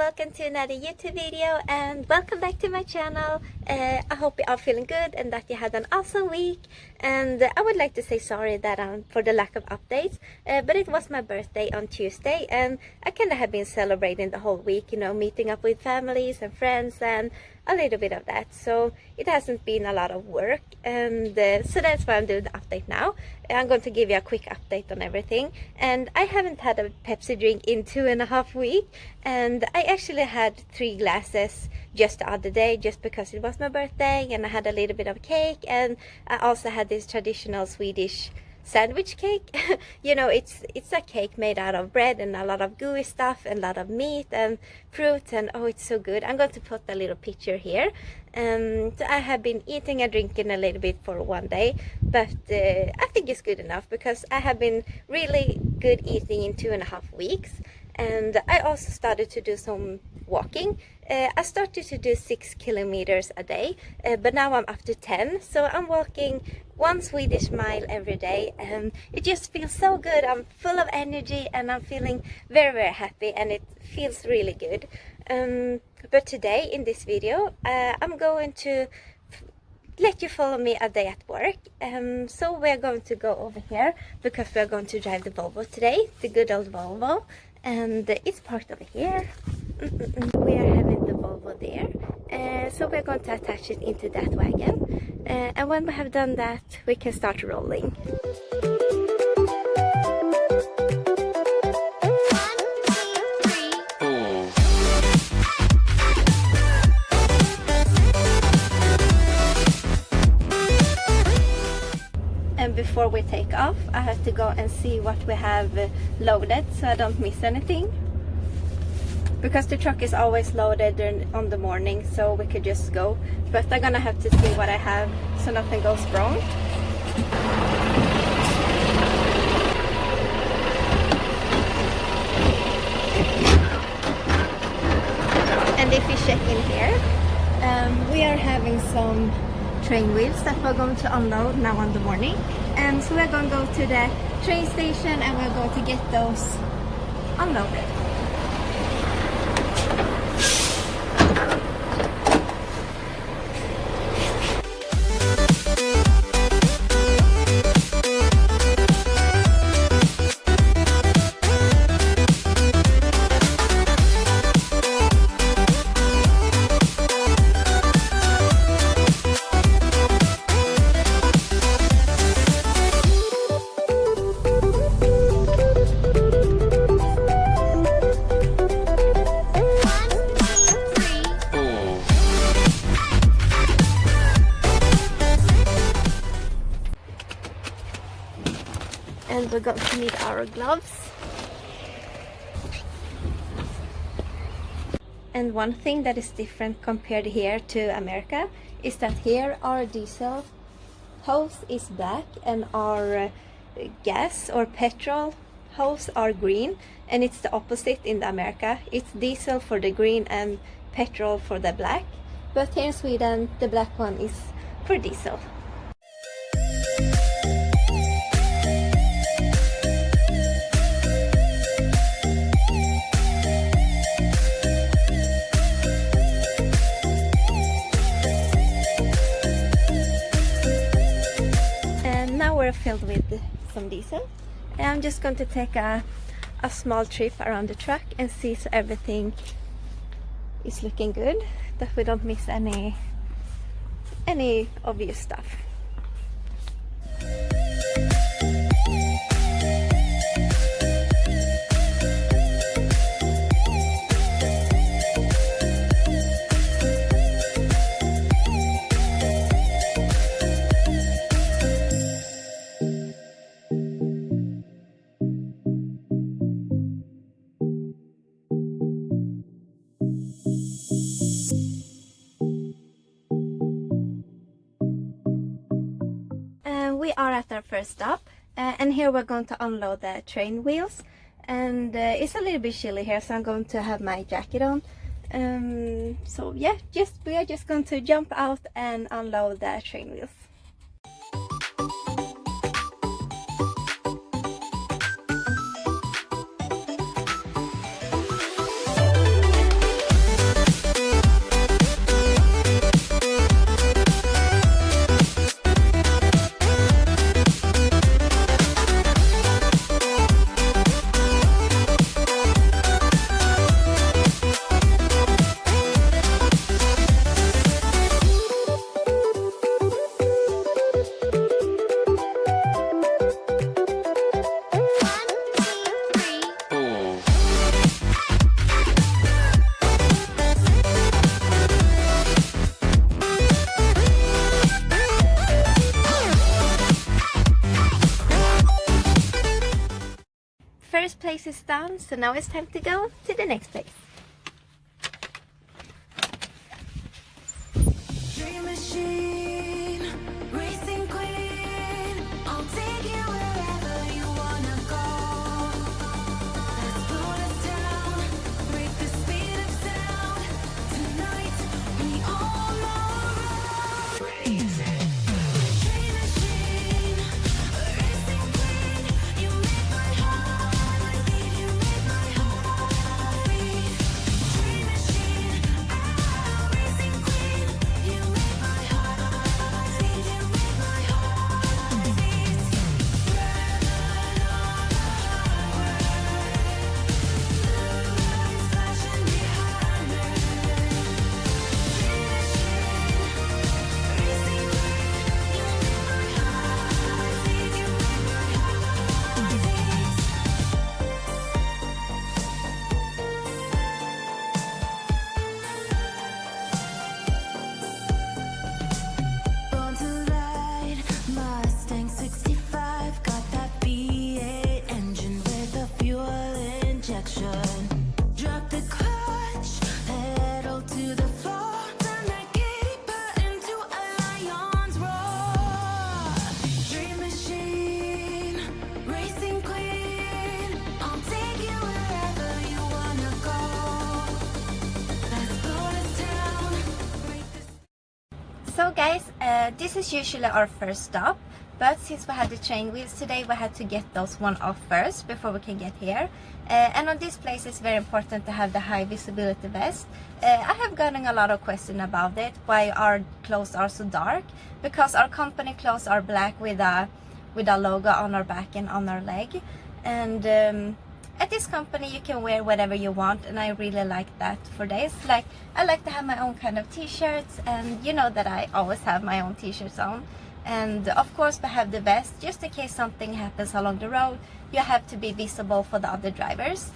welcome to another YouTube video and welcome back to my channel. I hope you are feeling good and that you had an awesome week. And I would like to say sorry that for the lack of updates, but it was my birthday on Tuesday and I kind of have been celebrating the whole week, you know, meeting up with families and friends and a little bit of that. So it hasn't been a lot of work, and so that's why I'm doing the update now. I'm going to give you a quick update on everything. And I haven't had a Pepsi drink in 2.5 weeks, and I actually had 3 glasses just the other day just because it was my birthday, and I had a little bit of cake, and I also had this traditional Swedish sandwich cake. You know, it's a cake made out of bread and a lot of gooey stuff and a lot of meat and fruit, and oh, it's so good. I'm going to put a little picture here. So I have been eating and drinking a little bit for one day, but I think it's good enough because I have been really good eating in 2.5 weeks. And I also started to do some walking. I started to do 6 kilometers a day, but now I'm up to 10. So I'm walking 1 Swedish mile every day, and it just feels so good. I'm full of energy and I'm feeling very, very happy, and it feels really good. But today in this video, I'm going to let you follow me a day at work. So we're going to go over here because we're going to drive the Volvo today, the good old Volvo. And it's parked over here. We are having the Volvo there, so we're going to attach it into that wagon, and when we have done that we can start rolling. And before we take off, I have to go and see what we have loaded so I don't miss anything. Because the truck is always loaded on the morning, so we could just go. But I'm gonna have to see what I have so nothing goes wrong. And if you check in here, we are having some train wheels that we're going to unload now in the morning. And so we're going to go to the train station and we're going to get those unloaded. And we're going to need our gloves. And one thing that is different compared here to America is that here our diesel hose is black and our gas or petrol hose are green, and it's the opposite in America. It's diesel for the green and petrol for the black, but here in Sweden the black one is for diesel. We're filled with some diesel, and I'm just going to take a small trip around the truck and see so everything is looking good, that we don't miss any obvious stuff. We are at our first stop, and here we're going to unload the train wheels, and it's a little bit chilly here, so I'm going to have my jacket on. So yeah, we are just going to jump out and unload the train wheels. first place is done, so now it's time to go to the next place. Dream machine, racing queen, I'll take you wherever you wanna go. Let's slow us down, break the speed of sound. Tonight we all know crazy. Dream machine, racing queen, you make my heart beat, you make my heart beat. Dream machine, racing queen, you make my heart beat, you make my heart beat. Lights flashing behind me. Dream machine, racing queen, you make my heart beat, you make my heart beat. Born to ride, Mustang 65, got that V8 engine with a fuel injection. Drop the clutch, pedal to the floor, turn that giddy button to a lion's roar. Dream machine, racing queen, I'll take you wherever you wanna go. Let's blow this down, break this. So guys, this is usually our first stop, but since we had the train wheels today, we had to get those one off first before we can get here. And on this place it's very important to have the high visibility vest. I have gotten a lot of questions about it, why our clothes are so dark, because our company clothes are black with a logo on our back and on our leg. And at this company you can wear whatever you want, and I really like that for this. Like, I like to have my own kind of t-shirts, and you know that I always have my own t-shirts on. And of course we have the vest, just in case something happens along the road, you have to be visible for the other drivers.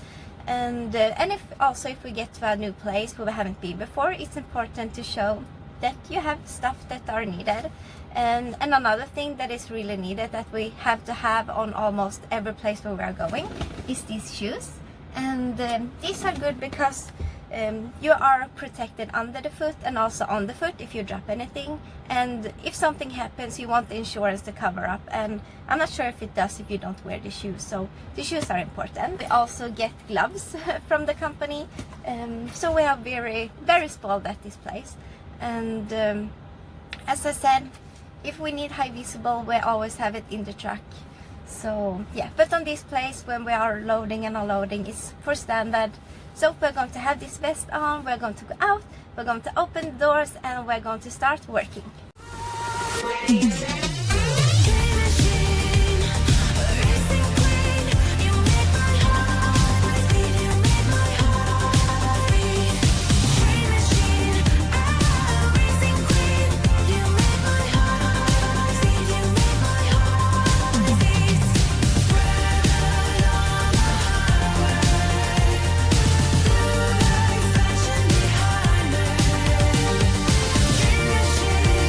And if we get to a new place where we haven't been before, it's important to show that you have stuff that are needed. And another thing that is really needed, that we have to have on almost every place where we are going, is these shoes. And these are good because you are protected under the foot and also on the foot if you drop anything. And if something happens, you want the insurance to cover up, and I'm not sure if it does if you don't wear the shoes, so the shoes are important. We also get gloves from the company, so we are very, very spoiled at this place. And as I said, if we need high visible, we always have it in the truck. So yeah, but on this place, when we are loading and unloading, it's for standard. So we're going to have this vest on, we're going to go out, we're going to open the doors, and we're going to start working. Dream machine, racing queen, you make my heart beat, you make my heart beat. Dream machine, racing queen, you make my heart beat, you make my heart beat. Red on the highway, lights flashing behind me. Dream machine,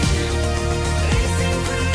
racing queen.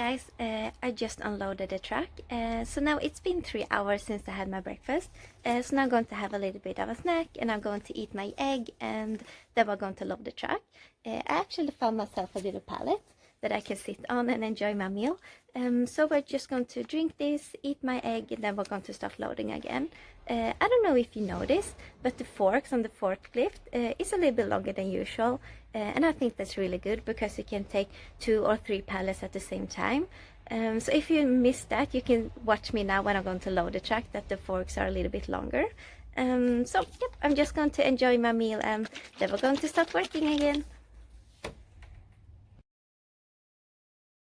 guys, I just unloaded the truck. So now it's been 3 hours since I had my breakfast. So now I'm going to have a little bit of a snack and I'm going to eat my egg and then we're going to load the truck. I actually found myself a little pallet that I can sit on and enjoy my meal. So we're just going to drink this, eat my egg, and then we're going to start loading again. I don't know if you noticed, but the forks on the forklift is a little bit longer than usual. And I think that's really good because you can take 2 or 3 pallets at the same time. So if you missed that, you can watch me now when I'm going to load the truck that the forks are a little bit longer. So yep, I'm just going to enjoy my meal and then we're going to start working again.